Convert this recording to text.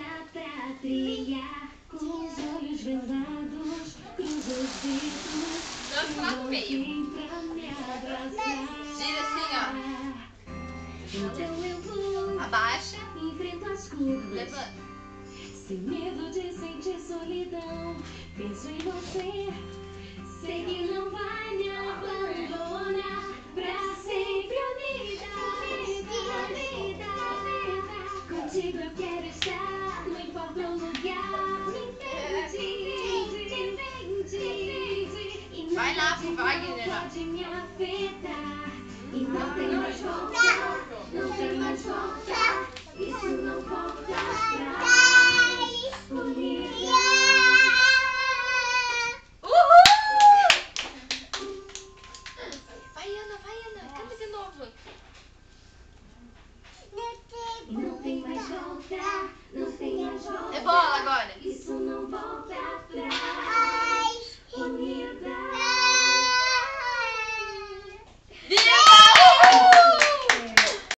Estrada pra trilhar, com os olhos vendados, cruza os dedos. Dança lá no meio. Gira assim, Então eu vou, ó. Abaixa. enfrento as curvas. Levanta. Sem medo de sentir solidão. Penso em você. Sei que não vai me abandonar. Pra sempre unida. Contigo eu quero estar. Não importa o lugar. E vai lá pro Wagner. Pode me afetar. E não tem mais volta. Não tem mais volta.